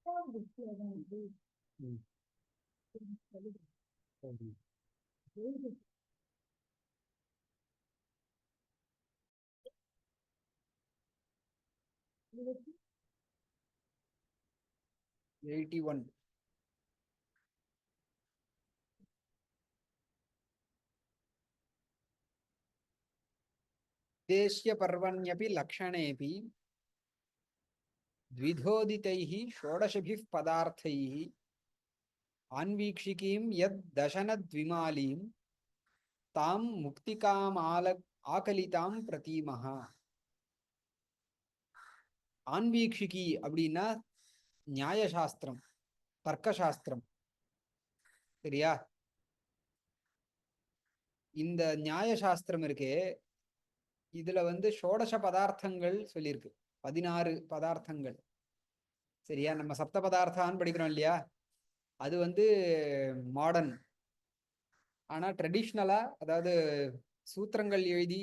81 देश्य पर्वण्यपि लक्षणेऽपि द्विधोदितैः षोडशभिः पदार्थैः आन्वीक्षिकीं यद् दशनद्विमालीं तां मुक्तिकामाल आकलितां प्रतीमः. ஆன்வீக்ஷிகி அப்படின்னா நியாயசாஸ்திரம், தர்க்கசாஸ்திரம். சரியா? இந்த நியாயசாஸ்திரம் இருக்கே, இதுல ஷோடச பதார்த்தங்கள் சொல்லியிருக்கு. 16 பதார்த்தங்கள். சரியா? நம்ம சப்த பதார்த்தான்னு படிக்கிறோம் இல்லையா, அது மாடர்ன். ஆனா ட்ரெடிஷ்னலா, அதாவது சூத்திரங்கள் எழுதி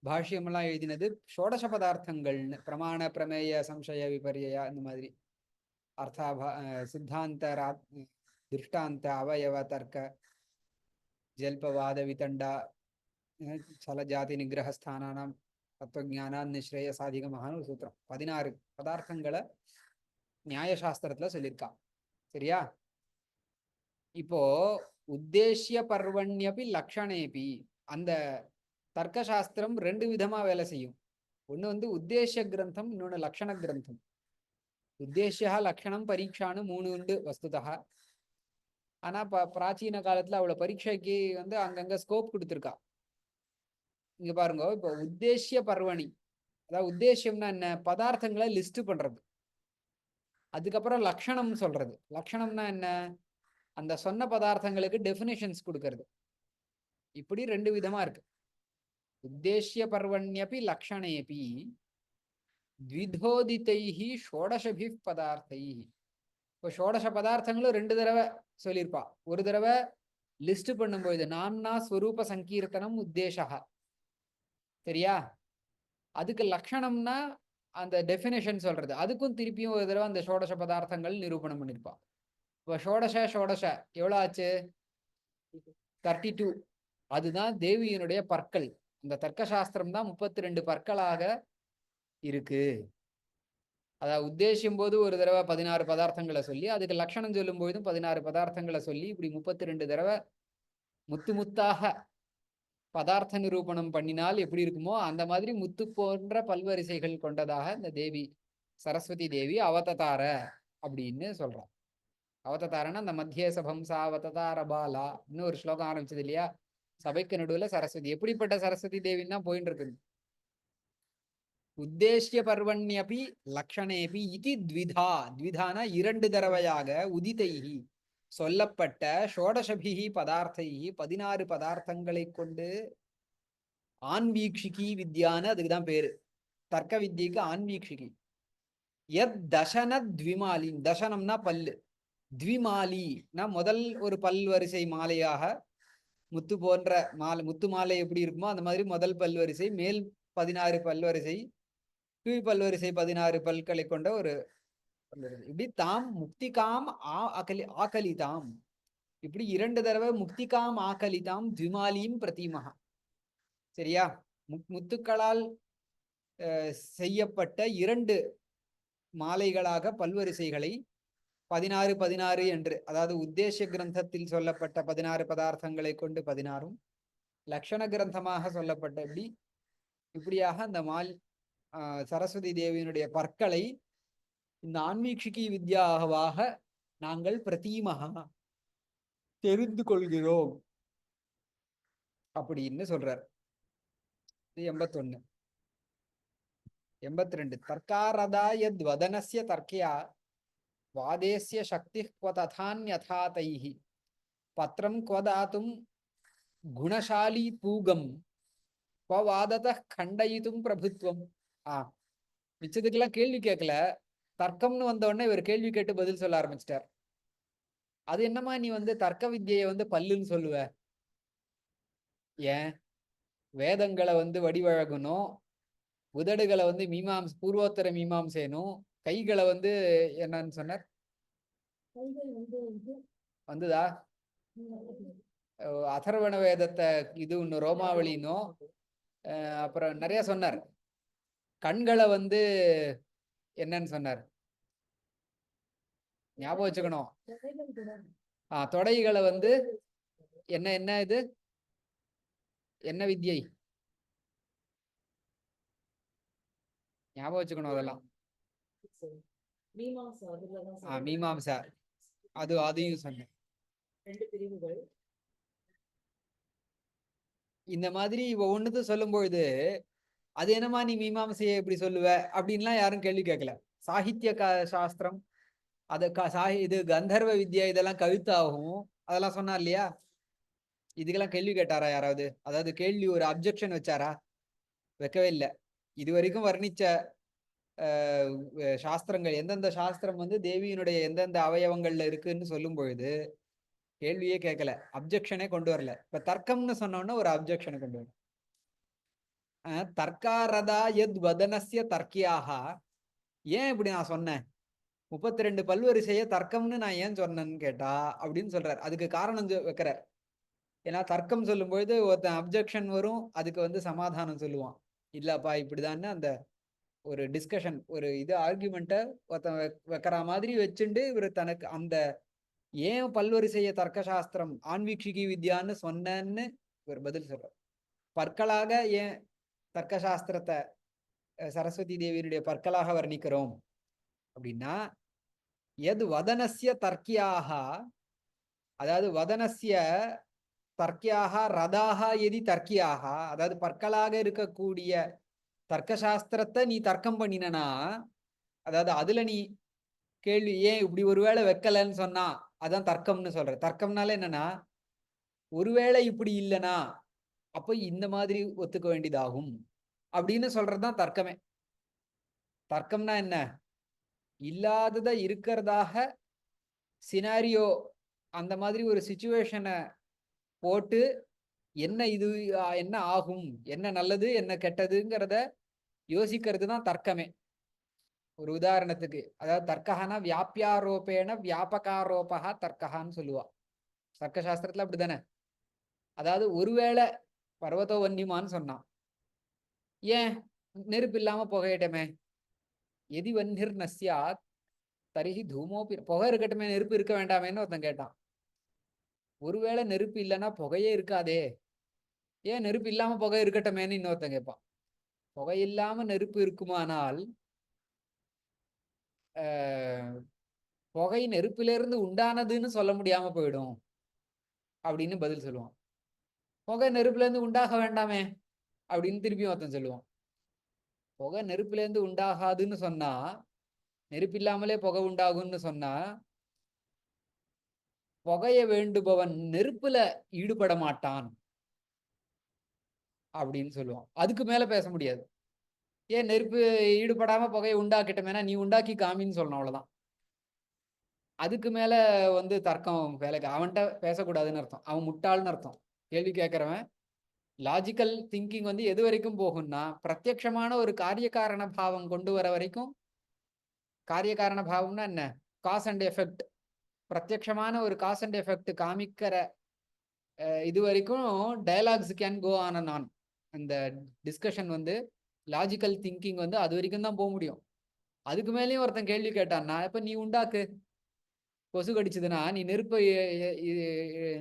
பாஷ்யமெல்லாம் எழுதினது ஷோடச பதார்த்தங்கள்னு. பிரமாண பிரமேய சம்சய விபர்யா இந்த மாதிரி அர்த்தாபா சித்தாந்த திருஷ்டாந்த அவயவ தர்க்க ஜல்பவாத விதண்டா சல ஜாதி நிகிரகஸ்தானானாம் தத்துவஜானான் நிஸ்ரேய சாதிகமான ஒரு சூத்திரம். 16 பதார்த்தங்களை நியாயசாஸ்திரத்துல சொல்லியிருக்கா. சரியா? இப்போ உத்தேசிய பர்வண்யபி லக்ஷணேபி, அந்த தர்க்கசாஸ்திரம் 2 விதமா வேலை செய்யும். ஒண்ணு உத்தேசிய கிரந்தம், இன்னொன்னு லக்ஷண கிரந்தம். உத்தேசியா லக்ஷணம் பரீட்சான்னு 3 உண்டு வஸ்துதா. ஆனா பிராச்சீன காலத்துல அவளை பரீட்சைக்கு அங்கங்க ஸ்கோப் கொடுத்துருக்கா. இங்க பாருங்க, இப்போ உத்தேசிய பர்வணி, அதாவது உத்தேசியம்னா என்ன, பதார்த்தங்களை லிஸ்ட் பண்றது. அதுக்கப்புறம் லக்ஷணம் சொல்றது. லக்ஷணம்னா என்ன, அந்த சொன்ன பதார்த்தங்களுக்கு டெபினிஷன்ஸ் கொடுக்கறது. இப்படி 2 விதமா இருக்கு. உத்தேசிய பர்வண்யபி லக்ஷணேபி த்விதோதிதைஹி ஷோடசபி பதார்த்தைஹி. இப்போ ஷோடச பதார்த்தங்களும் 2 தடவை சொல்லியிருப்பா. ஒரு தடவை லிஸ்ட் பண்ணும்போது நாம்னா ஸ்வரூப சங்கீர்த்தனம் உத்தேசா. சரியா? அதுக்கு லக்ஷணம்னா அந்த டெபினேஷன் சொல்றது. அதுக்கும் திருப்பியும் ஒரு தடவை அந்த ஷோடச பதார்த்தங்கள் நிரூபணம் பண்ணிருப்பா. இப்போ ஷோடச எவ்வளவு ஆச்சு? 32. அதுதான் தேவியினுடைய பற்கள். இந்த தர்க்கசாஸ்திரம் தான் 32 பற்களாக இருக்கு. அதாவது உத்தேசியம் போது ஒரு தடவை 16 பதார்த்தங்களை சொல்லி, அதுக்கு லட்சணம் சொல்லும் போதும் 16 பதார்த்தங்களை சொல்லி, இப்படி 32 தடவை முத்து முத்தாக பதார்த்த நிரூபணம் பண்ணினால் எப்படி இருக்குமோ அந்த மாதிரி முத்து போன்ற பல்வரிசைகள் கொண்டதாக இந்த தேவி சரஸ்வதி தேவி அவததார அப்படின்னு சொல்றான். அவததாரன்னா அந்த மத்திய சபம்சா அவததார பாலா இன்னொரு ஸ்லோகம் ஆரம்பிச்சது இல்லையா, சபைக்கு நடுவுல சரஸ்வதி. எப்படிப்பட்ட சரஸ்வதி தேவின்னா போயின்னு இருக்குது. உத்தேசிய பர்வண்யபி லக்ஷணேபி இது த்விதா. த்விதானா 2 தடவையாக உதிதைஹி சொல்லப்பட்ட ஷோடசபிஹி பதார்த்தைஹி 16 பதார்த்தங்களை கொண்டு ஆன்வீக்ஷிகி வித்யான்னு அதுக்குதான் பேரு. தர்க்க வித்தியக்கு ஆன்வீக்ஷிகி. எத் தசன த்விமாலி, தசனம்னா பல்லு, த்விமாலினா முதல் ஒரு பல்வரிசை மாலையாக முத்து போன்ற மாலை, முத்து மாலை எப்படி இருக்குமோ அந்த மாதிரி முதல் பல்வரிசை, மேல் 16 பல்வரிசை, கீழ் பல்வரிசை 16 பல்களை கொண்ட ஒரு பல்வரிசை. இப்படி தாம் முக்திகாம் ஆகலிதாம், இப்படி 2 தடவை முக்திகாம் ஆகலிதாம் த்விமாலியும் பிரதிமகா. சரியா? முத்துக்களால் செய்யப்பட்ட 2 மாலைகளாக பல்வரிசைகளை 16 16 என்று, அதாவது உத்தேச கிரந்தத்தில் சொல்லப்பட்ட 16 பதார்த்தங்களை கொண்டு 16ம், லக்ஷண கிரந்தமாக சொல்லப்பட்ட இப்படியாக அந்த சரஸ்வதி தேவியினுடைய பற்களை இந்த ஆன்மீக்ஷிகி வித்யாவாக நாங்கள் பிரதீமகா தெரிந்து கொள்கிறோம் அப்படின்னு சொல்றார். 81. 82. தர்க்காரதா யத் வதனஸ்ய தர்க்கியா வாதேஸ்ய சக்தி க்வ ததான்யதா தைஹி பத்ரம் க்வ தாதும் குணசாலி பூகம் க்வ வாததः கண்டயிதும் பிரபுத்வம். மிச்சதுக்கெல்லாம் கேள்வி கேட்கல, தர்க்கம்னு வந்த உடனே இவர் கேள்வி கேட்டு பதில் சொல்ல ஆரம்பிச்சிட்டார். அது என்னமா நீ தர்க்க வித்தியை பல்லுன்னு சொல்லுவ? ஏன் வேதங்களை வடிவழகணும், உதடுகளை பூர்வோத்தர மீமாம்சேனும், கைகளை என்னன்னு சொன்னார், வந்துதா? அதர்வண வேதத்தை இது ஒன்று ரோமாவளினும் அப்புறம் நிறைய சொன்னார். கண்களை வந்து என்னன்னு சொன்னார் ஞாபகம் வச்சுக்கணும். தொடைகளை வந்து என்ன என்ன இது என்ன வித்யை ஞாபகம் வச்சுக்கணும். அதெல்லாம் மீமாம்சா அதையும் சொன்னேன். இந்த மாதிரி ஒவ்வொன்றுத்து சொல்லும் பொழுது அது என்னமா நீ மீமாம்சையை எப்படி சொல்லுவ அப்படின்லாம் யாரும் கேள்வி கேட்கல. சாகித்ய சாஸ்திரம் அது இது கந்தர்வ வித்யா இதெல்லாம் கவித்தாகும் அதெல்லாம் சொன்னா இல்லையா? இதுக்கெல்லாம் கேள்வி கேட்டாரா யாராவது? அதாவது கேள்வி ஒரு அப்ஜெக்ஷன் வச்சாரா? வைக்கவே இல்லை. இது வரைக்கும் வர்ணிச்ச சாஸ்திரங்கள் எந்தெந்த சாஸ்திரம் வந்து தேவியினுடைய எந்தெந்த அவயவங்கள்ல இருக்குன்னு சொல்லும் பொழுது கேள்வியே கேட்கல, அப்ஜெக்ஷனே கொண்டு வரல. இப்ப தர்க்கம்னு சொன்னோன்னா ஒரு அப்ஜெக்ஷனை கொண்டு வரல. தர்க்காரதா எத் வதனசிய தர்க்கியாக. ஏன் இப்படி நான் சொன்னேன் 32 பல்வரிசைய தர்க்கம்னு நான் ஏன் சொன்னேன்னு கேட்டா அப்படின்னு சொல்றாரு. அதுக்கு காரணம் வைக்கிறார். ஏன்னா தர்க்கம் சொல்லும் பொழுது ஒருத்தன் அப்ஜெக்ஷன் வரும், அதுக்கு வந்து சமாதானம் சொல்லுவான். இல்லப்பா இப்படிதான்னு அந்த ஒரு டிஸ்கஷன் ஒரு இது ஆர்கியூமெண்ட்டை ஒருத்தன் வைக்கிற மாதிரி வச்சுண்டு இவர் தனக்கு அந்த ஏன் பல்வரிசைய தர்க்க சாஸ்திரம் ஆன்வீக்ஷிகி வித்யான்னு சொன்னேன்னு ஒரு பதில் சொல்றார். பற்களாக ஏன் தர்க்க சாஸ்திரத்தை சரஸ்வதி தேவியினுடைய பற்களாக வர்ணிக்கிறோம் அப்படின்னா எது வதனசிய தர்க்கியாக, அதாவது வதனசிய தர்க்கியாக ரதாக எதி தர்க்கியாக, அதாவது பற்களாக இருக்கக்கூடிய தர்க்க சாஸ்திரத்தை நீ தர்க்கம் பண்ணினா, அதாவது அதுல நீ கேள்வி ஏன் இப்படி ஒருவேளை வைக்கலன்னு சொன்னா அதான் தர்க்கம்னு சொல்ற. தர்க்கம்னால என்னன்னா ஒருவேளை இப்படி இல்லைனா அப்ப இந்த மாதிரி ஒத்துக்க வேண்டியதாகும் அப்படின்னு சொல்றதுதான் தர்க்கமே. தர்க்கம்னா என்ன? இல்லாதத இருக்கிறதாக சினாரியோ அந்த மாதிரி ஒரு சிச்சுவேஷனை போட்டு என்ன இது என்ன ஆகும், என்ன நல்லது என்ன கெட்டதுங்கிறத யோசிக்கிறது தான் தர்க்கமே. ஒரு உதாரணத்துக்கு அதாவது தர்க்கஹானா வியாபியாரோபேன வியாபகாரோபா தர்க்கஹான்னு சொல்லுவா தர்க்க சாஸ்திரத்துல. அப்படித்தானே? அதாவது ஒருவேளை பர்வதோ வன்னிமான்னு சொன்னான், ஏன் நெருப்பு இல்லாம புகையிட்டமே. எதி வன்னிர் நஸ்யாத் தரிஹி தூமோபி, புகை இருக்கட்டுமே நெருப்பு இருக்க வேண்டாமேன்னு ஒருத்தன் கேட்டான். ஒருவேளை நெருப்பு இல்லைன்னா புகையே இருக்காதே, ஏன் நெருப்பு இல்லாம புகை இருக்கட்டுமேன்னு இன்னொருத்தன் கேட்பான். புகை இல்லாம நெருப்பு இருக்குமானால் புகை நெருப்பிலிருந்து உண்டானதுன்னு சொல்ல முடியாம போயிடும் அப்படின்னு பதில் சொல்லுவான். புகை நெருப்புல இருந்து உண்டாக வேண்டாமே அப்படின்னு திருப்பி ஒருத்தன் சொல்லுவான். புகை நெருப்புல இருந்து உண்டாகாதுன்னு சொன்னா, நெருப்பு இல்லாமலே புகை உண்டாகும்னு சொன்னா, புகைய வேண்டுபவன் நெருப்புல ஈடுபட மாட்டான் அப்படின்னு சொல்லுவான். அதுக்கு மேல பேச முடியாது. ஏன் நெருப்பு ஈடுபடாம புகையை உண்டாக்கிட்டமேனா நீ உண்டாக்கி காமின்னு சொல்லணும், அவ்வளவுதான். அதுக்கு மேல வந்து தர்க்கம் வேலைக்கு அவன்கிட்ட பேசக்கூடாதுன்னு அர்த்தம். அவன் முட்டாள்னு அர்த்தம். கேள்வி கேட்கிறவன் லாஜிக்கல் திங்கிங் வந்து எது வரைக்கும் போகும்னா பிரத்யட்சமான ஒரு காரிய காரண பாவம் கொண்டு வர வரைக்கும். காரிய காரண பாவம்னா என்ன? Cause and effect. பிரத்யட்சமான ஒரு காஸ் அண்ட் எஃபெக்ட் காமிக்கிற இது வரைக்கும் dialogues can go on and on. அந்த டிஸ்கஷன் வந்து லாஜிக்கல் திங்கிங் வந்து அது வரைக்கும் தான் போக முடியும். அதுக்கு மேலேயும் ஒருத்தன் கேள்வி கேட்டான்னா, இப்ப நீ உண்டாக்கு, கொசு கடிச்சதுன்னா நீ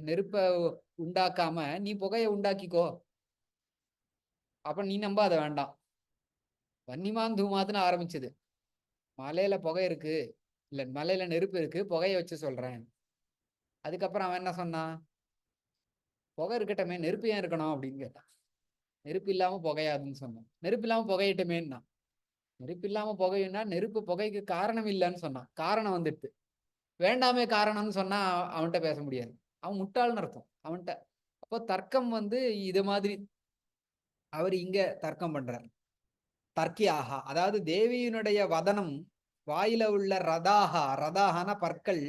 நெருப்ப உண்டாக்காம நீ புகையை உண்டாக்கிக்கோ, அப்ப நீ நம்பாத வேண்டாம். வன்னிமான் தூமாத்துன்னு ஆரம்பிச்சது. மலையில புகை இருக்கு, இல்ல மலையில நெருப்பு இருக்கு, புகையை வச்சு சொல்றேன். அதுக்கப்புறம் அவன் என்ன சொன்னான்? புகை இருக்கட்டமே நெருப்பு ஏன் இருக்கணும் அப்படின்னு கேட்டான். நெருப்பு இல்லாம புகையாதுன்னு சொன்னான். நெருப்பு இல்லாம புகையிட்டமேன்னா, நெருப்பு இல்லாம புகையுன்னா நெருப்பு புகைக்கு காரணம் இல்லைன்னு சொன்னான். காரணம் வந்துட்டு வேண்டாமே காரணம்னு சொன்னா அவன்கிட்ட பேச முடியாது. அவன் முட்டாள்னு அர்த்தம் அவன்கிட்ட. அப்போ தர்க்கம் வந்து இது மாதிரி அவர் இங்க தர்க்கம் பண்றார். தர்க்கியாகா, அதாவது தேவியினுடைய வதனம் வாயில உள்ள ரதாகன பற்கள்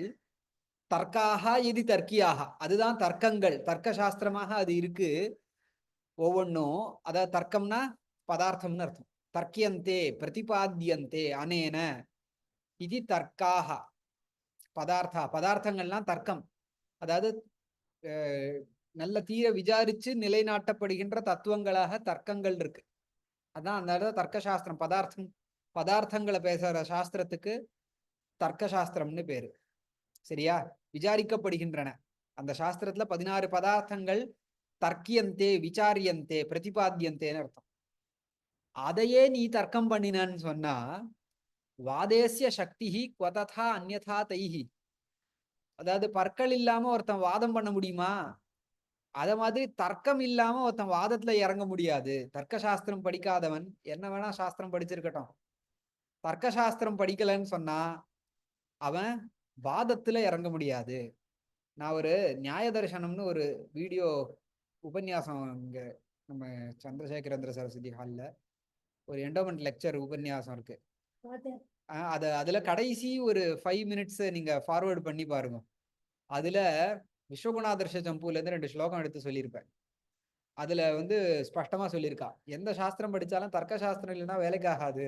தர்க்காக இது தர்க்கியாக, அதுதான் தர்க்கங்கள். தர்க்க சாஸ்திரமாக அது இருக்கு ஒவ்வொன்றும். அதாவது தர்க்கம்னா பதார்த்தம்னு அர்த்தம். தர்க்கியந்தே பிரதிபாத்தியந்தே அனேன இது தர்க்காக. பதார்த்தங்கள்லாம் தர்க்கம். அதாவது நல்ல தீர விசாரிச்சு நிலைநாட்டப்படுகின்ற தத்துவங்களாக தர்க்கங்கள் இருக்கு. அதான் அந்த இடத்துல தர்க்க சாஸ்திரம். பதார்த்தங்களை பேசுற சாஸ்திரத்துக்கு தர்க்க சாஸ்திரம்னு பேரு. சரியா? விசாரிக்கப்படுகின்றன. அந்த சாஸ்திரத்துல 16 பதார்த்தங்கள் தர்க்கியந்தே, விசாரியந்தே, பிரதிபாத்தியந்தேன்னு அர்த்தம். அதையே நீ தர்க்கம் பண்ணினான்னு சொன்னா வாதேசிய சக்தி குவததா அந்யதா தைஹி. அதாவது பற்கள் இல்லாம ஒருத்தன் வாதம் பண்ண முடியுமா? அத மாதிரி தர்க்கம் இல்லாம ஒருத்தன் வாதத்துல இறங்க முடியாது. தர்க்க சாஸ்திரம் படிக்காதவன் என்ன வேணா சாஸ்திரம் படிச்சிருக்கட்டும், தர்க்க சாஸ்திரம் படிக்கலன்னு சொன்னா அவன் வாதத்துல இறங்க முடியாது. நான் ஒரு நியாய தர்சனம்னு ஒரு வீடியோ உபன்யாசம் இங்க நம்ம சந்திரசேகரேந்திர சரஸ்வதி ஹால்ல ஒரு எண்டோமெண்ட் லெக்சர் உபன்யாசம் இருக்கு. அதுல கடைசி ஒரு 5 மினிட்ஸ் நீங்க ஃபார்வர்டு பண்ணி பாருங்க. அதுல விஸ்வகுணாதர்ஷ சம்பூல இருந்து 2 ஸ்லோகம் எடுத்து சொல்லியிருப்பேன். அதுல ஸ்பஷ்டமா சொல்லியிருக்கா, எந்த சாஸ்திரம் படிச்சாலும் தர்க்க சாஸ்திரம் இல்லைன்னா வேலைக்கு ஆகாது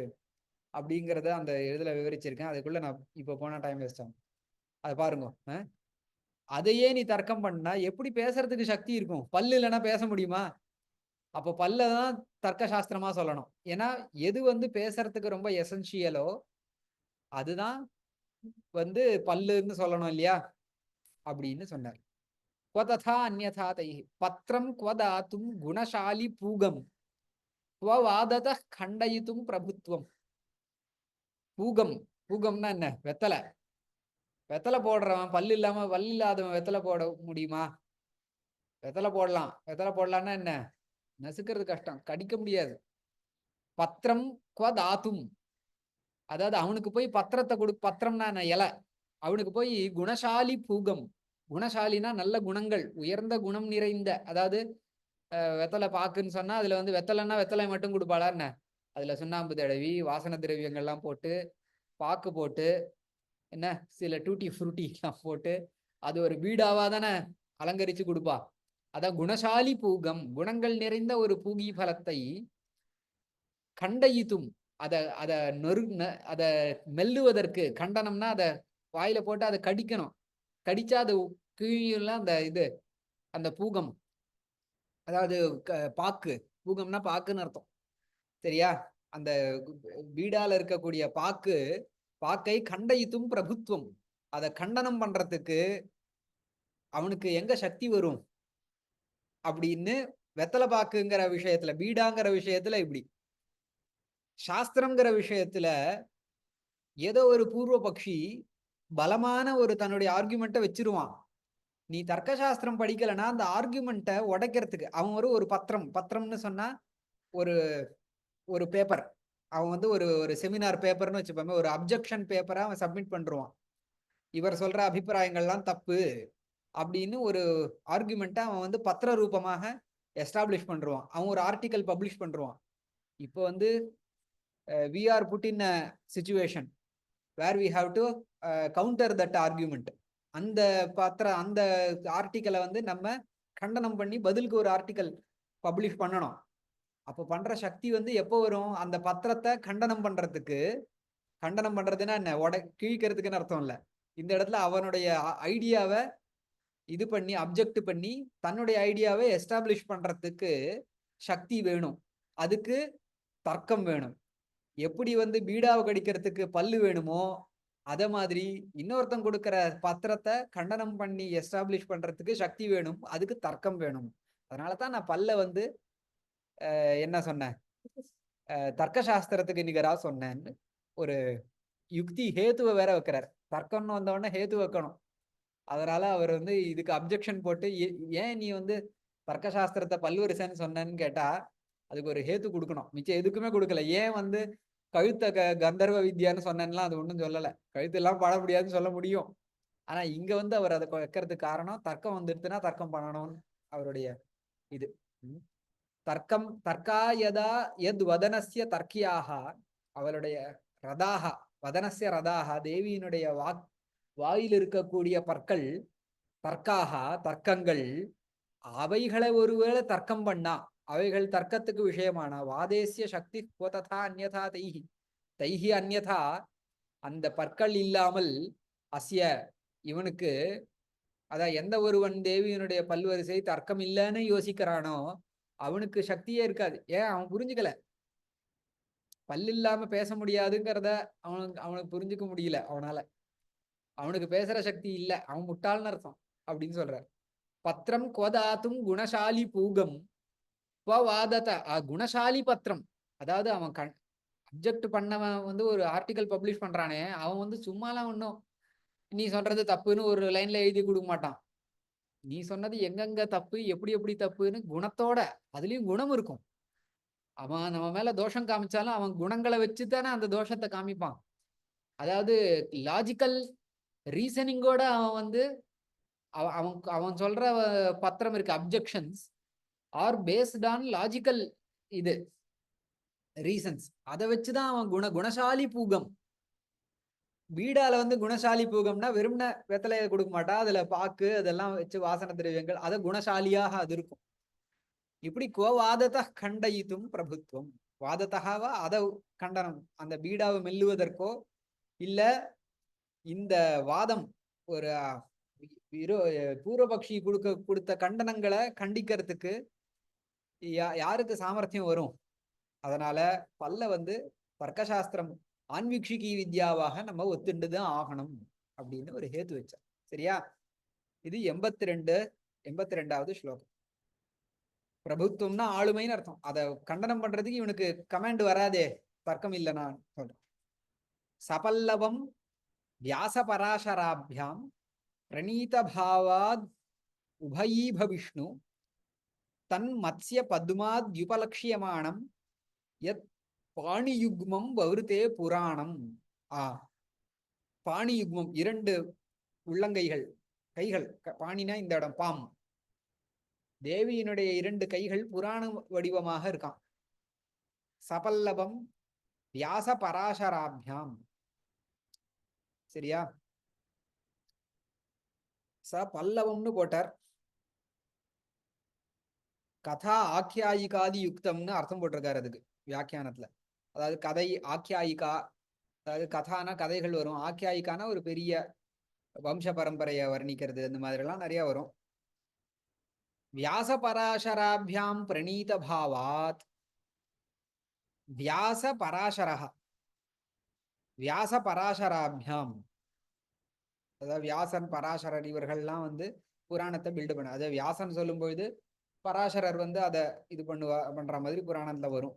அப்படிங்கறத அந்த இதுல விவரிச்சிருக்கேன். அதுக்குள்ள நான் இப்ப போன டைம் வேஸ்ட் ஆகும். அதை பாருங்க. அதையே நீ தர்க்கம் பண்ணா எப்படி பேசுறதுக்கு சக்தி இருக்கும்? பல்லு இல்லைன்னா பேச முடியுமா? அப்போ பல்லதான் தர்க்க சாஸ்திரமா சொல்லணும். ஏன்னா எது பேசுறதுக்கு ரொம்ப எசென்சியலோ அதுதான் பல்லுன்னு சொல்லணும் இல்லையா? அப்படின்னு சொன்னார். குவததா அந்யதா தைஹி பத்ரம் குவதாத்தும் குணசாலி பூகம் குவவாதத கண்டயித்தும் பிரபுத்துவம். பூகம், பூகம்னா என்ன? வெத்தலை. வெத்தலை போடுறவன் பல்லு இல்லாதவன் வெத்தலை போட முடியுமா? வெத்தலை போடலாம். வெத்தலை போடலான்னா என்ன? நசுக்கிறது கஷ்டம், கடிக்க முடியாது. பத்திரம் குவதாத்தும், அதாவது அவனுக்கு போய் பத்திரத்தை பத்திரம்னா என்ன? இலை. அவனுக்கு போய் குணசாலி பூகம், குணசாலினா நல்ல குணங்கள், உயர்ந்த குணம் நிறைந்த, அதாவது வெத்தலை பாக்குன்னு சொன்னா அதுல வெத்தலைன்னா வெத்தலை மட்டும் கொடுப்பாளா என்ன? அதுல சுண்ணாம்பு தடவி வாசன திரவியங்கள்லாம் போட்டு பாக்கு போட்டு என்ன சில டூட்டி ஃப்ரூட்டி எல்லாம் போட்டு அது ஒரு பீடாவா தானே அலங்கரிச்சு கொடுப்பா. அதான் குணசாலி பூகம், குணங்கள் நிறைந்த ஒரு பூகி பலத்தை கண்டயித்தும், அத மெல்லுவதற்கு, கண்டனம்னா அதை வாயில போட்டு அதை கடிக்கணும். கடிச்சா அது கீழெல்லாம் அந்த பூகம், அதாவது பாக்கு, பூகம்னா பாக்குன்னு அர்த்தம். சரியா? அந்த பீடால இருக்கக்கூடிய பாக்கை கண்டயித்தும் பிரபுத்துவம், அதை கண்டனம் பண்றதுக்கு அவனுக்கு எங்க சக்தி வரும் அப்படின்னு வெத்தலை பாக்குங்கிற விஷயத்துல, பீடாங்கிற விஷயத்துல இப்படி. சாஸ்திரங்கிற விஷயத்துல ஏதோ ஒரு பூர்வ பக்ஷி பலமான ஒரு தன்னுடைய ஆர்குமெண்ட்டை வச்சிருவான். நீ தர்க்க சாஸ்திரம் படிக்கலைன்னா அந்த ஆர்குமெண்ட்டை உடைக்கிறதுக்கு அவன் ஒரு பத்திரம்னு சொன்னா ஒரு ஒரு பேப்பர், அவன் ஒரு செமினார் பேப்பர்னு வச்சுப்போமே, ஒரு அப்ஜெக்ஷன் பேப்பரை அவன் சப்மிட் பண்றான். இவர் சொல்ற அபிப்பிராயங்கள்லாம் தப்பு அப்படின்னு ஒரு ஆர்குமெண்ட்டை அவன் பத்திர ரூபமாக எஸ்டாப்ளிஷ் பண்றான். அவன் ஒரு ஆர்டிக்கல் பப்ளிஷ் பண்றான். இப்போ we are put in a situation where we have to counter that argument. அந்த அந்த ஆர்டிக்கலை நம்ம கண்டனம் பண்ணி பதிலுக்கு ஒரு ஆர்டிக்கல் பப்ளிஷ் பண்ணணும். அப்போ பண்ற சக்தி எப்போ வரும்? அந்த பத்திரத்தை கண்டனம் பண்றதுக்கு. கண்டனம் பண்றதுன்னா என்ன? கிழிக்கிறதுக்குன்னு அர்த்தம் இல்லை. இந்த இடத்துல அவனுடைய ஐடியாவை இது பண்ணி அப்ஜெக்ட் பண்ணி தன்னுடைய ஐடியாவை எஸ்டாப்ளிஷ் பண்றதுக்கு சக்தி வேணும். அதுக்கு தர்க்கம் வேணும். எப்படி பீடாவை கடிக்கிறதுக்கு பல்லு வேணுமோ அத மாதிரி இன்னொருத்தன் கொடுக்கிற பத்திரத்தை கண்டனம் பண்ணி எஸ்டாப்ளிஷ் பண்றதுக்கு சக்தி வேணும். அதுக்கு தர்க்கம் வேணும். அதனாலதான் நான் பல்ல என்ன சொன்னேன், தர்க்க சாஸ்திரத்துக்கு நிகரா சொன்னேன்னு ஒரு யுக்தி ஹேத்துவை வேற வைக்கிறார். தர்க்கம்னு வந்தவொடனே ஹேத்து வைக்கணும். அதனால அவர் இதுக்கு அப்ஜெக்ஷன் போட்டு ஏன் நீ தர்க்க சாஸ்திரத்தை பல்வரிசைன்னு சொன்னேன்னு கேட்டா அதுக்கு ஒரு ஹேத்து கொடுக்கணும். மிச்சம் எதுக்குமே கொடுக்கல. ஏன் கழுத்த கந்தர்வ வித்யான்னு சொன்னேன்லாம் அது ஒன்றும் சொல்லலை. கழுத்து எல்லாம் பாட முடியாதுன்னு சொல்ல முடியும். ஆனா இங்க அவர் அதை வைக்கிறதுக்கு காரணம் தர்க்கம் வந்துடுதுன்னா தர்க்கம் பண்ணணும்னு அவருடைய இது. தர்க்கம் தர்க்கா யதா எத் வதனஸ்ய தர்க்கியாக, அவளுடைய ரதாக, வதனஸ்ய ரதாக, தேவியினுடைய வாயில் இருக்கக்கூடிய பற்கள், தர்க்காக தர்க்கங்கள், அவைகளை ஒருவேளை தர்க்கம் பண்ணா, அவைகள் தர்க்கத்துக்கு விஷயமான வாதேசிய சக்தி ததா அந்யதா தைஹி தைஹி அந்யதா, அந்த பற்கள் இல்லாமல் அஸ்ய இவனுக்கு அதான் எந்த ஒருவன் தேவியினுடைய பல்வரிசை தர்க்கம் இல்லைன்னு யோசிக்கிறானோ அவனுக்கு சக்தியே இருக்காது. ஏன் அவன் புரிஞ்சுக்கல, பல்லு இல்லாம பேச முடியாதுங்கிறத அவனுக்கு புரிஞ்சுக்க முடியல. அவனுக்கு பேசுற சக்தி இல்ல, அவன் முட்டாள்னு அர்த்தம் அப்படின்னு சொல்றார். பத்திரம் கோதாத்தும் குணசாலி பூகம் வாதத குணசாலி பத்திரம். அதாவது அவன் அப்ஜெக்ட் பண்ணவன் ஒரு ஆர்டிகல் பப்ளிஷ் பண்றானே, அவன் சும்மாலாம் ஒன்றும் நீ சொல்றது தப்புன்னு ஒரு லைன்ல எழுதி கொடுக்க மாட்டான். நீ சொன்னது எங்கெங்க தப்பு, எப்படி எப்படி தப்புன்னு குணத்தோட, அதுலயும் குணம் இருக்கும். அவன் நம்ம மேல தோஷம் காமிச்சாலும் அவன் குணங்களை வச்சுதானே அந்த தோஷத்தை காமிப்பான். அதாவது லாஜிக்கல் ரீசனிங்கோட அவன் அவன் அவன் சொல்ற பத்திரம் இருக்கு, objections are based on logical இது ரீசன்ஸ். அதை வச்சுதான் அவன் குணசாலி பூகம். வீடால குணசாலி பூகம்னா வெறும்ன வெத்தலையை கொடுக்க மாட்டா, அதுல பாக்கு அதெல்லாம் வச்சு வாசன திரவியங்கள், அதை குணசாலியாக அது இருக்கும். இப்படி வாதத்தை கண்டயித்தும் பிரபுத்துவம். வாதத்தாவா அதை கண்டனம், அந்த பீடாவை மெல்லுவதற்கோ இல்ல இந்த வாதம் ஒரு பூர்வபக்ஷி கொடுத்த கண்டனங்களை கண்டிக்கிறதுக்கு யாருக்கு சாமர்த்தியம் வரும்? அதனால பல்ல தர்க்கசாஸ்திரம் ஆன்வீக்ஷிகி வித்யாவாக நம்ம ஒத்துண்டுதான் ஆகணும் அப்படின்னு ஒரு ஹேத்து வச்சார். சரியா? இது 82வது ஸ்லோகம். பிரபுத்துவம்னா ஆளுமைன்னு அர்த்தம். அதை கண்டனம் பண்றதுக்கு இவனுக்கு கமாண்ட் வராதே, தர்க்கம் இல்லை. நான் சொல்றேன், சபல்லவம் வியாச பராசராபியாம் பிரணீத பாவாத் உபயீப விஷ்ணு தன் மத்ய பத்மாத்யுபலக்ஷியமானம் யத் பாணியுக்மம் வவுருத்தே புராணம். பாணியுக்மம், 2 உள்ளங்கைகள், கைகள். பாணினா இந்த இடம் பாம். தேவியினுடைய 2 கைகள் புராண வடிவமாக இருக்கான். சபல்லவம் வியாச பராசராபியாம். சரியா? பல்லவம்னு போட்டார். கதா ஆக்கியாயிகாதி யுக்தம்னு அர்த்தம் போட்டிருக்காரு அதுக்கு வியாக்கியானத்துல. அதாவது கதை ஆக்கியாயிகா, அதாவது கதானா கதைகள் வரும், ஆக்கியாயிக்கான ஒரு பெரிய வம்ச பரம்பரையை வர்ணிக்கிறது, அந்த மாதிரி எல்லாம் நிறைய வரும். வியாச பராசராபியாம் பிரணீத பாவாத், வியாச பராசரா, வியாச பராசராபியாம், அதாவது வியாசன் பராசரர் இவர்கள்லாம் புராணத்தை பில்டு பண்ண, அதை வியாசன் சொல்லும் பொழுது பராசரர் அதை இது பண்ற மாதிரி புராணத்துல வரும்.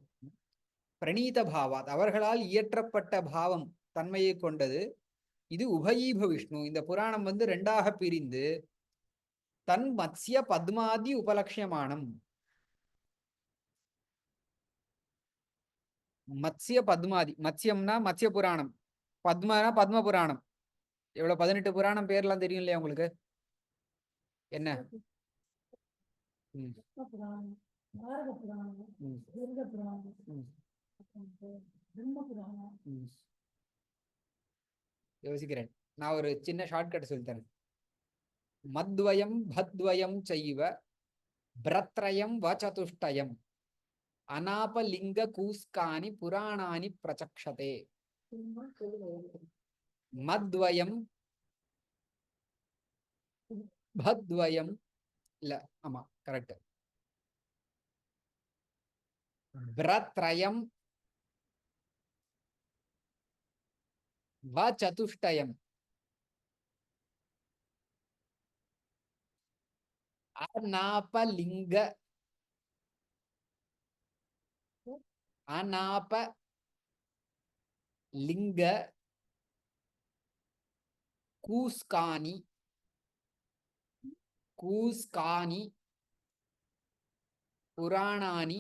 பிரணீத பாவாத், அவர்களால் இயற்றப்பட்ட பாவம் தன்மையை கொண்டது. இது உபயீப விஷ்ணு. இந்த புராணம் 2ஆக பிரிந்து தன் மத்ய பத்மாதி உபலட்சியமானம். மத்ய பத்மாதி, மத்யம்னா மத்ய புராணம், பத்மனா பத்ம புராணம். எவ்வளவு 18 புராணம் பேர்லாம் தெரியும் இல்லையா உங்களுக்கு? என்ன? யோசிக்கிறேன், நான் ஒரு சின்ன ஷார்ட்கட் சொல்லித்தரேன். மத்வயம் பத்வயம் செய்வ பிரத்ரயம் வசதுஷ்டயம் அநாபலிங்க கூஸ்கானி புராணானி பிரச்சக்ஷதே. மத்வயம் பத்வயம் இல்ல, ஆமா கரெக்ட். பிரத்ரயம் வசதுஷ்டயம் அநாபலிங்க லிங்க கூஸ்கானி புராணானி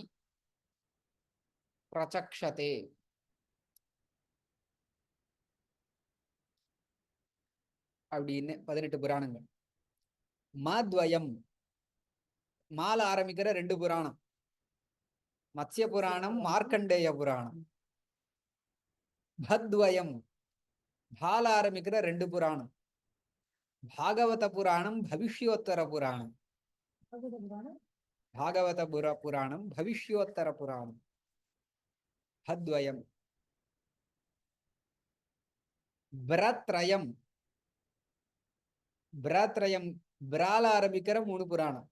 பிரச்சக்ஷதே. அப்படின்னு 18 புராணங்கள். மத்வயம், மால ஆரம்பிக்கிற 2 புராணம், மத்ய புராணம், மார்க்கண்டேய புராணம். பத்வயம், பால ஆரம்பிக்கிற 2 புராணம், பாகவத புராணம், பவிஷ்யோத்தர புராணம். பாகவத புராணம், பவிஷ்யோத்தர புராணம். பத்வயம். பிரத்ரயம், பிராத்ரயம், பிரால ஆரம்பிக்கிற 3 புராணம்.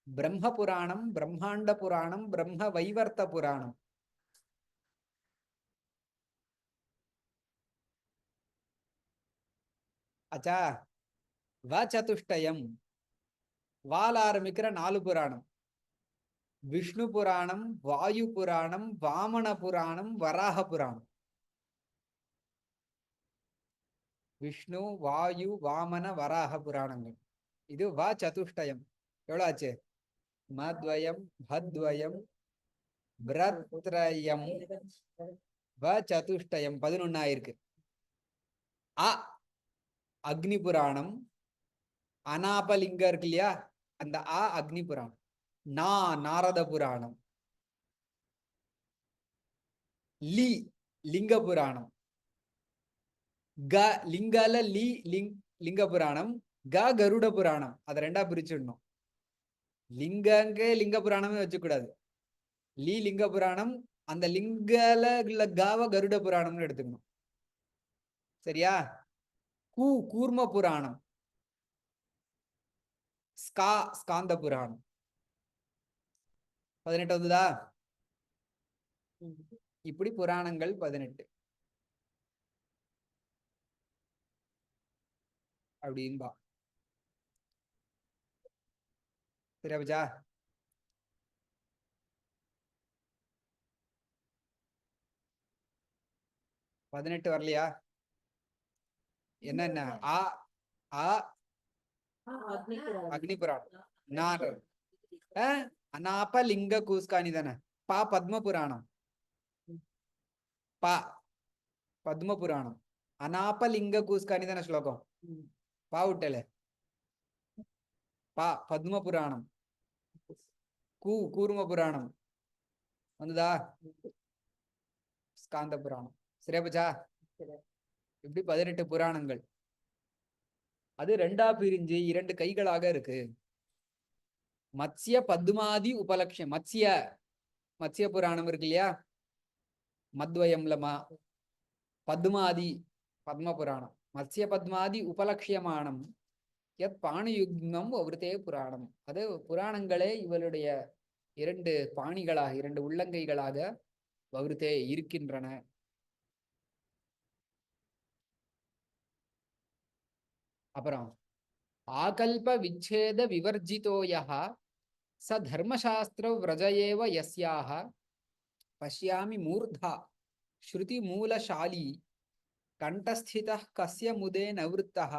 பிரம்ம புராணம், பிரம்மாண்ட புராணம், பிரம்ம வைவர்த்த புராணம். ஆச்சா. வ சதுஷ்டயம், வால் ஆரம்பிக்கிற 4 புராணம். விஷ்ணு புராணம், வாயு புராணம், வாமன புராணம், வராக புராணம். விஷ்ணு, வாயு, வாமன, வராக புராணங்கள். இது வ சதுஷ்டயம். எவ்வளவு ஆச்சு? மத்வயம், பத்வயம், பிரத்ரயம், வ சதுஷ்டயம் 11 ஆயிருக்கு. அ அக்னி புராணம், அனாபலிங்க இருக்கு இல்லையா, அந்த அ அக்னி புராணம். நா நாரத புராணம். லி லிங்க புராணம். க லிங்கால லி லிங்க புராணம். க கருட புராணம். அதை 2ஆ பிரிச்சிடணும். லிங்கங்க லிங்க புராணமே வச்சுக்கூடாது. லீ லிங்க புராணம், அந்த லிங்கல காவ கருட புராணம்னு எடுத்துக்கணும். சரியா? கூ கூர்ம புராணம். ஸ்கா ஸ்காந்த புராணம். 18 வந்துதா? இப்படி புராணங்கள் 18 அப்படின்பா. சரியாச்சா? பதினெட்டு வரலையா? என்னென்ன? ஆ ஆ அக்னி புராணம். நார் அனாப லிங்க கூஸ்கானி தானே. பா பத்ம புராணம். பா பத்ம புராணம். அனாப லிங்க கூஸ்கானி தானே ஸ்லோகம். பா விட்டல. பா பத்ம புராணம். கூ கூர்ம புராணம் வந்துதா? ஸ்காந்த புராணம். சரியா போச்சா? இப்படி 18 புராணங்கள். அது 2ஆ பிரிஞ்சு 2 கைகளாக இருக்கு. மத்ஸ்ய பத்மாதி உபலட்சம். மத்ஸ்ய புராணம் இருக்கு இல்லையா, மத்வயம்லமா. பத்மாதி பத்ம புராணம். மத்ஸ்ய பத்மாதி உபலட்சியமானம் யத் பாணியுக்னம் அவருத்தே புராணம். அது புராணங்களே இவளுடைய 2 பாணிகளாக, 2 உள்ளங்கைகளாக வகுத்தே இருக்கின்றன. அப்புறம் ஆகல்ப விச்சேத விவர்ஜிதோயः ச தர்மசாஸ்திர விரஜயேவ யஸ்யாஹ பஷ்யாமி மூர்தா ஸ்ருதி மூலசாலி கண்டஸ்திதः கஸ்ய முதே நவ்ருத்தः.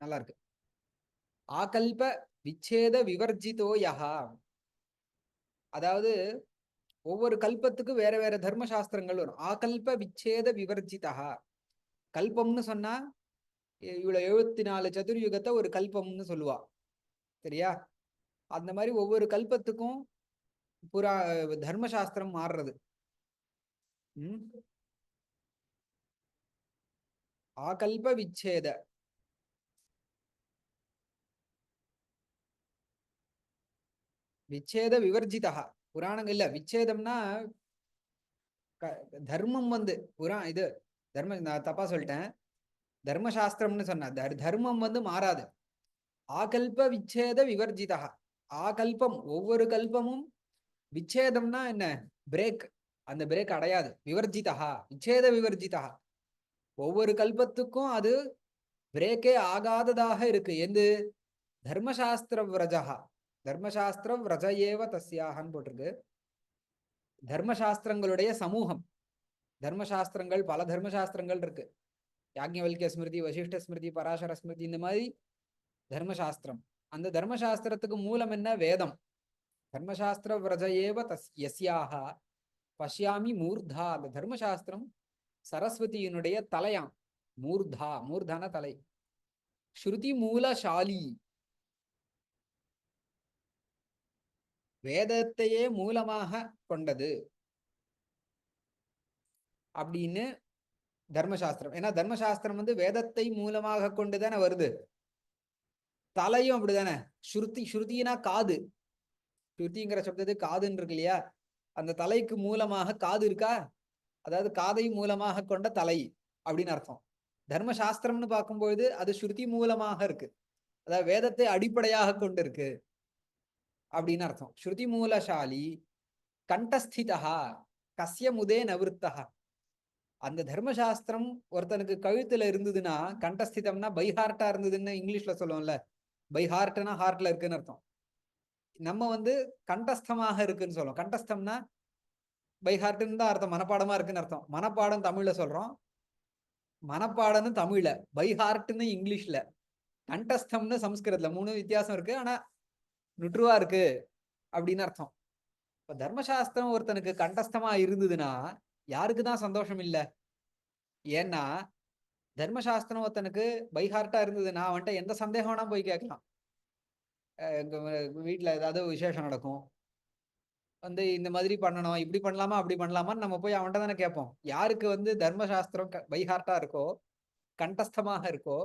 நல்லா இருக்கு. ஆகல்ப விச்சேத விவர்ஜிதோயः, அதாவது ஒவ்வொரு கல்பத்துக்கு வேற வேற தர்மசாஸ்திரங்கள் வரும். ஆகல்ப விச்சேத விவர்ஜிதா. கல்பம்னு சொன்னா இவ்வளவு 74 சதுர்யுகத்தை ஒரு கல்பம்னு சொல்லுவா. சரியா? அந்த மாதிரி ஒவ்வொரு கல்பத்துக்கும் புரா தர்மசாஸ்திரம் மாறுறது. ஆகல்ப விச்சேத விச்சேத விவர்ஜிதா. புராணங்கள் இல்ல, விச்சேதம்னா தர்மம் வந்து இது தர்ம, நான் தப்பா சொல்லிட்டேன். தர்மசாஸ்திரம்னு சொன்ன தர்மம் வந்து மாறாது. ஆகல்ப விச்சேத விவர்ஜிதா. ஆகல்பம் ஒவ்வொரு கல்பமும், விச்சேதம்னா என்ன? பிரேக். அந்த பிரேக் அடையாது. விவர்ஜிதா விச்சேத விவர்ஜிதா. ஒவ்வொரு கல்பத்துக்கும் அது பிரேக்கே ஆகாததாக இருக்கு. எந்த தர்மசாஸ்திர விரஜா. தர்மசாஸ்திர விரஜயேவ தஸ்யாகன்னு போட்டிருக்கு. தர்மசாஸ்திரங்களுடைய சமூகம். தர்மசாஸ்திரங்கள் பல தர்மசாஸ்திரங்கள் இருக்கு. யாக்ஞவல்கிய ஸ்மிருதி, வசிஷ்ட ஸ்மிருதி, பராசர ஸ்மிருதி, இந்த மாதிரி தர்மசாஸ்திரம். அந்த தர்மசாஸ்திரத்துக்கு மூலம் என்ன? வேதம். தர்மசாஸ்திர விரஜயேவ யஸ்யாக பஷ்யாமி மூர்தா. அந்த தர்மசாஸ்திரம் சரஸ்வதியினுடைய தலையாம். மூர்தா, மூர்தான தலை. ஸ்ருதி மூலசாலி, வேதத்தையே மூலமாக கொண்டது அப்படின்னு தர்மசாஸ்திரம். ஏன்னா தர்மசாஸ்திரம் வந்து வேதத்தை மூலமாக கொண்டுதானே வருது. தலையும் அப்படிதானே. ஸ்ருதி, ஸ்ருதினா காது. ஸ்ருதிங்கிற சப்தத்து காதுன்னு இருக்கு இல்லையா, அந்த தலைக்கு மூலமாக காது இருக்கா, அதாவது காதை மூலமாக கொண்ட தலை அப்படின்னு அர்த்தம். தர்மசாஸ்திரம்னு பார்க்கும்போது அது ஸ்ருதி மூலமாக இருக்கு, அதாவது வேதத்தை அடிப்படையாக கொண்டு இருக்கு அப்படின்னு அர்த்தம். ஸ்ருதி மூலசாலி கண்டஸ்திதா கஸ்ய முதே நவிருத்தா. அந்த தர்மசாஸ்திரம் ஒருத்தனுக்கு கழுத்துல இருந்ததுன்னா, கண்டஸ்திதம்னா பைஹார்ட்டா இருந்ததுன்னு இங்கிலீஷ்ல சொல்லுவோம்ல, பைஹார்ட்னா ஹார்ட்ல இருக்குன்னு அர்த்தம். நம்ம வந்து கண்டஸ்தமாக இருக்குன்னு சொல்லுவோம். கண்டஸ்தம்னா பைஹார்ட்னு தான் அர்த்தம், மனப்பாடமா இருக்குன்னு அர்த்தம். மனப்பாடம் தமிழ்ல சொல்றோம், மனப்பாடம்னு தமிழ்ல, பைஹார்ட்னு இங்கிலீஷ்ல, கண்டஸ்தம்னு சம்ஸ்கிருதத்துல. 3 வித்தியாசம் இருக்கு, ஆனா நுட்ருவா இருக்கு அப்படின்னு அர்த்தம். இப்ப தர்மசாஸ்திரம் ஒருத்தனுக்கு கண்டஸ்தமா இருந்ததுன்னா யாருக்கு தான் சந்தோஷம் இல்ல? ஏன்னா தர்மசாஸ்திரம் ஒருத்தனுக்கு பைஹார்ட்டா இருந்ததுன்னா அவன்கிட்ட எந்த சந்தேகம் வேணா போய் கேட்கலாம். எங்க வீட்டுல ஏதாவது விசேஷம் நடக்கும், வந்து இந்த மாதிரி பண்ணணும், இப்படி பண்ணலாமா அப்படி பண்ணலாமான்னு நம்ம போய் அவன்கிட்ட தானே கேட்போம். யாருக்கு வந்து தர்மசாஸ்திரம் பைஹார்ட்டா இருக்கோ, கண்டஸ்தமாக இருக்கோ,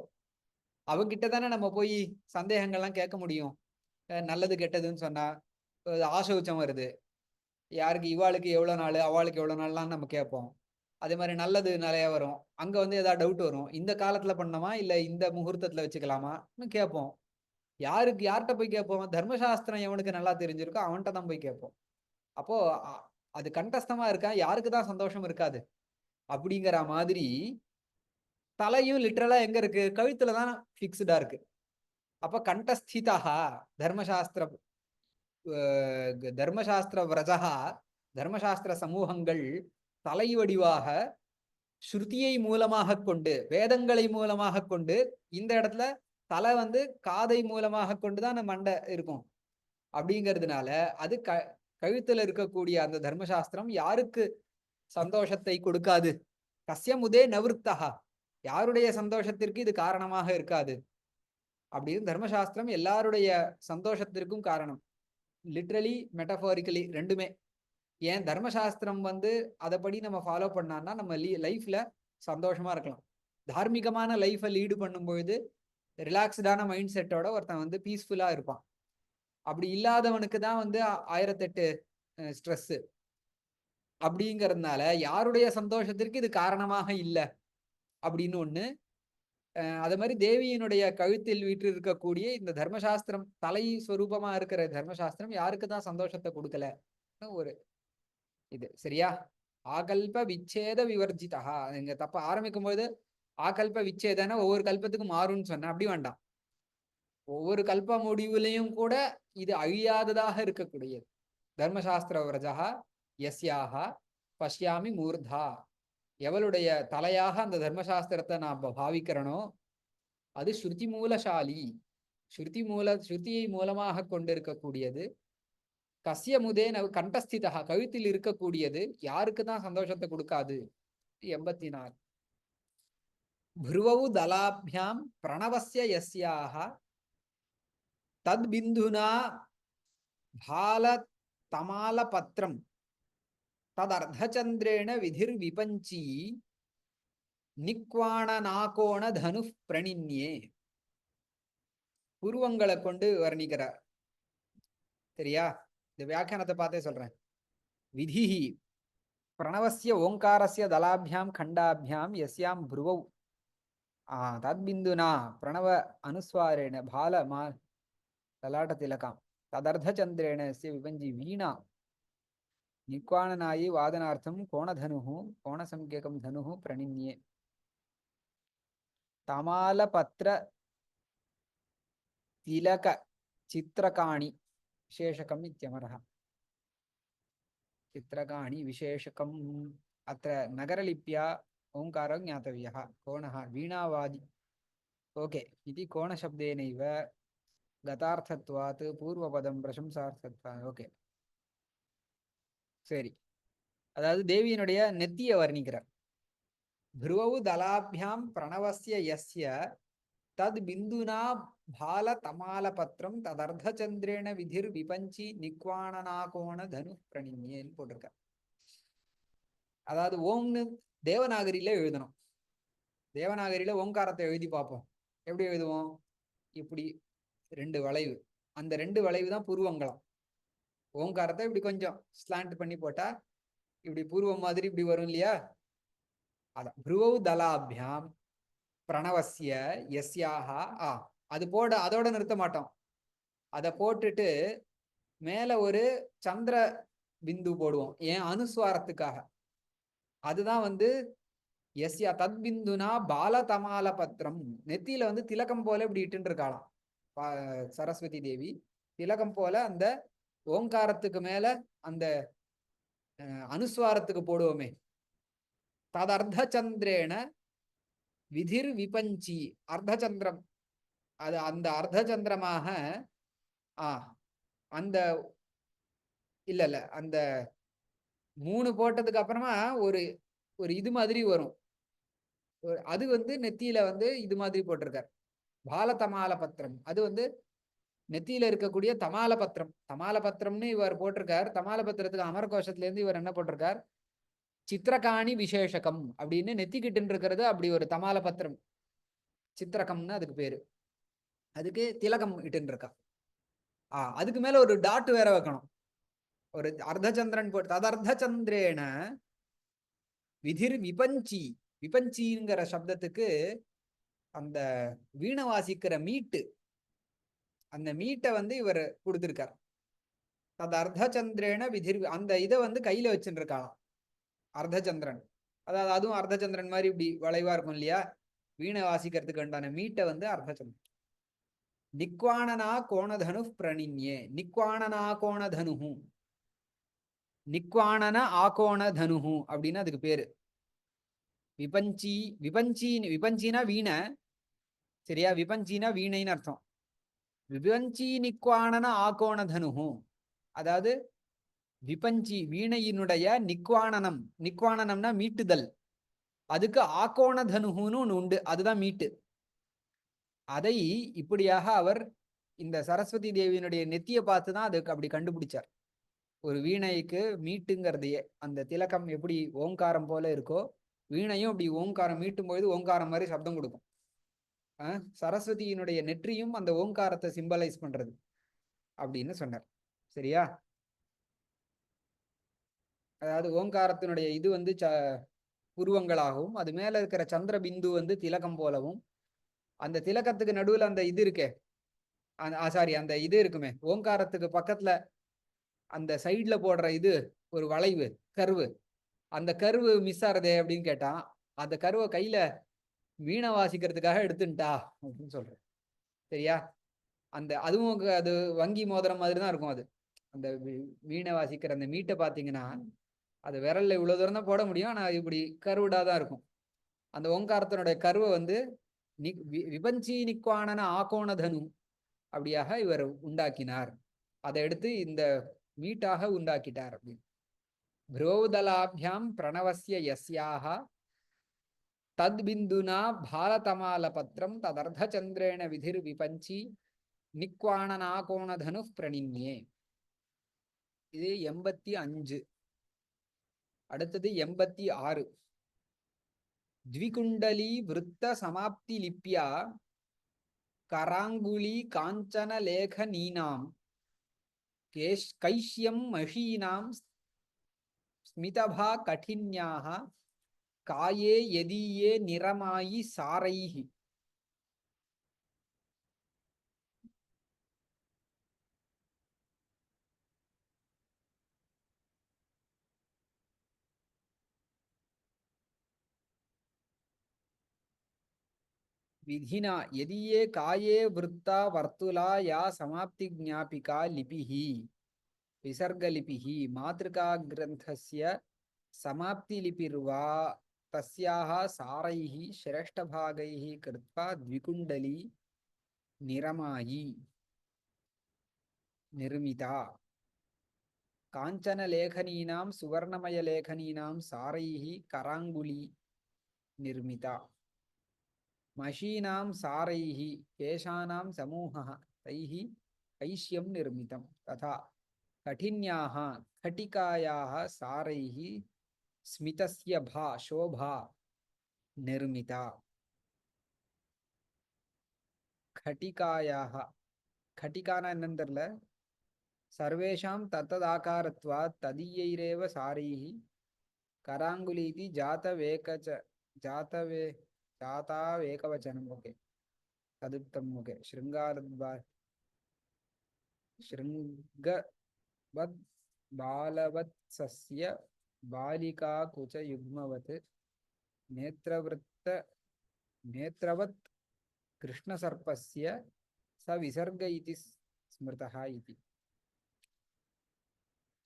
அவங்கிட்ட தானே நம்ம போய் சந்தேகங்கள்லாம் கேட்க முடியும். நல்லது கெட்டதுன்னு சொன்னா ஆசை உச்சம் வருது, யாருக்கு இவாளுக்கு எவ்வளவு நாள் அவளுக்கு எவ்வளவு நாள்லாம் நம்ம கேட்போம். அதே மாதிரி நல்லது நிறைய வரும், அங்க வந்து ஏதாவது டவுட் வரும், இந்த காலத்துல பண்ணணுமா இல்ல இந்த முகூர்த்தத்துல வச்சுக்கலாமான்னு கேட்போம். யார்கிட்ட போய் கேட்போம்? தர்மசாஸ்திரம் எவனுக்கு நல்லா தெரிஞ்சிருக்கோ அவன்கிட்ட தான் போய் கேட்போம். அப்போ அது கண்டஸ்தமா இருக்கா, யாருக்கு தான் சந்தோஷம் இருக்காது? அப்படிங்கிற மாதிரி தலையும் லிட்டரலா எங்க இருக்கு? கழுத்துல தான் பிக்ஸ்டா இருக்கு. அப்ப கண்டஸ்திதா தர்மசாஸ்திர தர்மசாஸ்திர விரஜா, தர்மசாஸ்திர சமூகங்கள் தலை வடிவாக ஸ்ருதியை மூலமாக கொண்டு, வேதங்களை மூலமாக கொண்டு, இந்த இடத்துல தலை வந்து காதை மூலமாக கொண்டுதான் நம்ம மண்டை இருக்கும். அப்படிங்கிறதுனால அது கழுத்துல இருக்கக்கூடிய அந்த தர்மசாஸ்திரம் யாருக்கு சந்தோஷத்தை கொடுக்காது? கஸ்ய முதே நவிருத்தா, யாருடைய சந்தோஷத்திற்கு இது காரணமாக இருக்காது? அப்படின்னு தர்மசாஸ்திரம் எல்லாருடைய சந்தோஷத்திற்கும் காரணம். லிட்ரலி மெட்டபாரிக்கலி ரெண்டுமே. ஏன் தர்மசாஸ்திரம் வந்து அதைப்படி நம்ம ஃபாலோ பண்ணான்னா நம்ம லைஃப்ல சந்தோஷமா இருக்கலாம். தார்மீகமான லைஃபை லீடு பண்ணும்பொழுது ரிலாக்ஸ்டான மைண்ட் செட்டோட ஒருத்தன் வந்து பீஸ்ஃபுல்லா இருப்பான். அப்படி இல்லாதவனுக்கு தான் வந்து 1008 ஸ்ட்ரெஸ். அப்படிங்கிறதுனால யாருடைய சந்தோஷத்திற்கு இது காரணமாக இல்லை அப்படின்னு ஒண்ணு. அது மாதிரி தேவியினுடைய கழுத்தில் வீட்டு இருக்கக்கூடிய இந்த தர்மசாஸ்திரம் தலை ஸ்வரூபமா இருக்கிற தர்மசாஸ்திரம் யாருக்கு தான் சந்தோஷத்தை கொடுக்கல ஒரு இது. சரியா? ஆகல்ப விச்சேத விவர்ஜிதா. இங்க தப்ப ஆரம்பிக்கும் போது ஆகல்ப விச்சேதன ஒவ்வொரு கல்பத்துக்கும் மாறும்னு சொன்ன, அப்படி வேண்டாம். ஒவ்வொரு கல்ப முடிவுலையும் கூட இது அழியாததாக இருக்கக்கூடியது. தர்மசாஸ்திர விரஜா யஸ்யாக பஷ்யாமி மூர்தா. எவளுடைய தலையாக அந்த தர்மசாஸ்திரத்தை நான் பாவிக்கிறனோ அது ஸ்ருதி மூலசாலி, ஸ்ருதியை மூலமாக கொண்டிருக்கக்கூடியது. கஸ்ய முதே கண்டஸ்திதா, கழுத்தில் இருக்கக்கூடியது யாருக்கு தான் சந்தோஷத்தை கொடுக்காது? 84. புருவவு தலாபியாம் பிரணவஸ்ய யஸ்யாக தத் பிந்துனா பால தமால பத்திரம் ததர்த்தச்சந்திரேண விதிர் விபஞ்சி நிக்வாண நாகோண தனு பிரணின்யே. புருவங்களை கொண்டு வர்ணிக்கிறார். சரியா? இந்த வியாக்கியானத்தை பார்த்தே சொல்றேன். விதிஹி பிரணவஸ்ய ஓங்காரஸ்ய தலாபியாம் கண்டாபியாம் யஸ்யாம் புருவௌ தத்பிந்துனா பிரணவ அனுஸ்வாரேண பால மா லலாட்ட திலகாம் ததர்த்தச்சந்திரேண யஸ்ய விபஞ்சி வீணா நிக்வாணனாயி வாதனார்த்தம் கோணதனுஹு கோணசம்யகம் தனுஹு பிரணின்யே. தமாலபத்ர திலக சித்திரகாணி விசேஷகம் இத்யமரः. चित्रकाणि विशेषकम् अत्र नगरलिप्या ओंकारो ज्ञातव्यः. कोणः वीणावादि. ओके इति कोणशब्देनैव गतार्थत्वात् पूर्वपदं प्रशंसार्थत्वात्. ओके சரி. அதாவது தேவியினுடைய நெத்தியை வர்ணிக்கிறார். புருவவு தலாபியாம் பிரணவஸ்ய யஸ்ய தத் பிந்துனா பால தமால பத்திரம் ததர்த்தச்சந்திரேண விதிர் விபஞ்சி நிக்வாணனாகோண தனு பிரணின்யேன்னு போட்டிருக்கார். அதாவது ஓம்னு தேவநாகரியில எழுதணும். தேவநாகரியில ஓங்காரத்தை எழுதி பார்ப்போம். எப்படி எழுதுவோம்? இப்படி 2 வளைவு, அந்த 2 வளைவு தான் பூர்வங்களாம். ஓங்காரத்தை இப்படி கொஞ்சம் ஸ்லாண்ட் பண்ணி போட்டா இப்படி பூர்வம் மாதிரி இப்படி வரும் இல்லையா? அதான் புருவவு தலாபியாம் பிரணவசிய யஸ்யாக அது போட அதோட நிறுத்த மாட்டோம். அதை போட்டுட்டு மேல ஒரு சந்திர பிந்து போடுவோம். ஏன்? அனுஸ்வாரத்துக்காக. அதுதான் வந்து எஸ்யா தத் பிந்துனா பாலதமால பத்திரம். நெத்தியில வந்து திலகம் போல இப்படி இட்டு இருக்காளாம் சரஸ்வதி தேவி. திலகம் போல அந்த ஓங்காரத்துக்கு மேல அந்த அனுஸ்வாரத்துக்கு போடுவோமே, தது அர்த்த சந்திரேன விதிர் விபஞ்சி. அர்த்த சந்திரம், அது அந்த அர்த்த சந்திரமாக அந்த இல்ல இல்ல அந்த 3 போட்டதுக்கு அப்புறமா ஒரு ஒரு இது மாதிரி வரும். அது வந்து நெத்தியில வந்து இது மாதிரி போட்டிருக்கார். பாலதமால பத்திரம். அது வந்து நெத்தியில இருக்கக்கூடிய தமால பத்திரம். தமால பத்திரம்னு இவர் போட்டிருக்கார். தமால பத்திரத்துக்கு அமர கோஷத்துல இருந்து இவர் என்ன போட்டிருக்கார்? சித்திரகாணி விசேஷகம் அப்படின்னு நெத்திக்கிட்டு இருக்கிறது. அப்படி ஒரு தமால பத்திரம், சித்திரகம்னு அதுக்கு பேரு. அதுக்கு திலகம் இட்டு இருக்கா. அதுக்கு மேல ஒரு டாட் வேற வைக்கணும். ஒரு அர்த்தச்சந்திரன் போட்டு ததர்த்த சந்திரேன விதிர் விபஞ்சி. விபஞ்சிங்கிற சப்தத்துக்கு அந்த வீணை வாசிக்கிற மீட்டு, அந்த மீட்டை வந்து இவர் கொடுத்திருக்கார். அது அர்த்தச்சந்திரேன விதிர். அந்த இதை வந்து கையில வச்சுட்டு இருக்காளாம் அர்த்தச்சந்திரன். அதாவது அதுவும் அர்த்தச்சந்திரன் மாதிரி இப்படி வளைவா இருக்கும் இல்லையா? வீணை வாசிக்கிறதுக்கு உண்டான மீட்டை வந்து அர்த்தச்சந்திரன். நிக்வாணனா கோணதனு பிரணின்யே. நிக்வாணனா கோணதனு, நிக்வாணன ஆகோண தனுஹு அப்படின்னு அதுக்கு பேரு. விபஞ்சி. விபஞ்சினா வீணை, சரியா? விபஞ்சினா வீணைன்னு அர்த்தம். விபஞ்சி நிக்வாணன ஆகோண தனுஹு, அதாவது விபஞ்சி வீணையினுடைய நிக்வாணனம். நிக்வாணனம்னா மீட்டுதல். அதுக்கு ஆகோண தனுஹுன்னு ஒண்ணு உண்டு, அதுதான் மீட்டு. அதை இப்படியாக அவர் இந்த சரஸ்வதி தேவியினுடைய நெத்தியை பார்த்துதான் அதுக்கு அப்படி கண்டுபிடிச்சார். ஒரு வீணைக்கு மீட்டுங்கிறதையே, அந்த திலகம் எப்படி ஓங்காரம் போல இருக்கோ, வீணையும் அப்படி ஓங்காரம் மீட்டும் பொழுது ஓங்காரம் மாதிரி சப்தம் கொடுக்கும். சரஸ்வதியினுடைய நெற்றியும் அந்த ஓங்காரத்தை சிம்பலைஸ் பண்றது அப்படின்னு சொன்னார். சரியா? அதாவது ஓங்காரத்தினுடைய இது வந்து புருவங்களாகவும், அது மேல இருக்கிற சந்திர பிந்து வந்து திலகம் போலவும், அந்த திலகத்துக்கு நடுவில் அந்த இது இருக்கே, சாரி அந்த இது இருக்குமே ஓங்காரத்துக்கு பக்கத்துல அந்த சைட்ல போடுற இது ஒரு வளைவு கருவு, அந்த கருவு மிஸ் ஆறதே அப்படின்னு கேட்டான். அந்த கருவை கையில வீணை வாசிக்கிறதுக்காக எடுத்துட்டா அப்படின்னு சொல்றேன். சரியா? அந்த அதுவும் அது வங்கி மோதிரம் மாதிரி தான் இருக்கும். அது அந்த வீணை வாசிக்கிற அந்த மீட்டை பார்த்தீங்கன்னா அது விரல்ல இவ்வளவு தூரம் தான் போட முடியும். ஆனா இப்படி கருவிடா தான் இருக்கும். அந்த ஓங்காரத்தினுடைய கருவை வந்து விபஞ்சி நிக்வாணன ஆகோணதனு அப்படியாக இவர் உண்டாக்கினார். அதை எடுத்து இந்த மீட்டாக உண்டாக்கிட்டார் அப்படின்னு. புரோதலாபியாம் பிரணவசிய யஸ்யாக தத் பிந்துனா பாலதமால பத்திரம் ததர்த்த சந்திரேன விதிர் விபஞ்சி நிக்வாணனாகோணதனு பிரணின்யே. இது 85. அடுத்தது 86. த்விகுண்டலி விருத்த சமாப்தி லிப்யா கராங்குலி காஞ்சன லேகனீனாம் கைஷ்யம் மஷீனாம் ஸ்மிதபா கഠின்யாக காயே யதீயே நிரமாயி சாரைஹி. विधिना यदीये काये वृत्ता वर्तुला या समाप्ति ज्ञापिका लिपिः विसर्गलिपिः मातृका ग्रन्थस्य समाप्ति लिपिर्वा तस्याः सारैः श्रेष्ठभागैः कृत्वा द्विकुण्डली निरमायी निर्मिता काञ्चनलेखनीनां सुवर्णमयलेखनीनां सारैः कराङ्गुली निर्मिता मशीनां सारैः केशानां समूहः तैः कैश्यं निर्मितं तथा कठिन्याः खटिकायाः सारैः स्मितस्य भा शोभा निर्मिता. खटिकायाः खटिकाना என்னன்னு தெரியல. सर्वेषां तत्तदाकारत्वात् तदीयैरेव सारैः कराङ्गुलीति जातवेकच जातवे जातावेकवचनम् ओके तदुक्तम् ओके शृङ्गवद् बालवत्सस्य बालिकाकुचयुग्मवत् नेत्रवत् कृष्णसर्पस्य स विसर्ग इति स्मृतः इति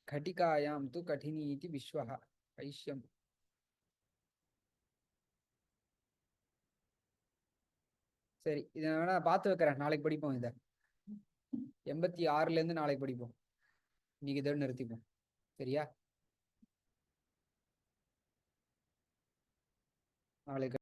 घटिकायां तु कठिनी इति विश्वः வைஷ்யம். சரி, இதை வேணா பார்த்து வைக்கிறேன், நாளைக்கு படிப்போம். இதை 86ல இருந்து நாளைக்கு படிப்போம். இன்னைக்கு இதோட நிறுத்திப்போம். சரியா? நாளைக்கு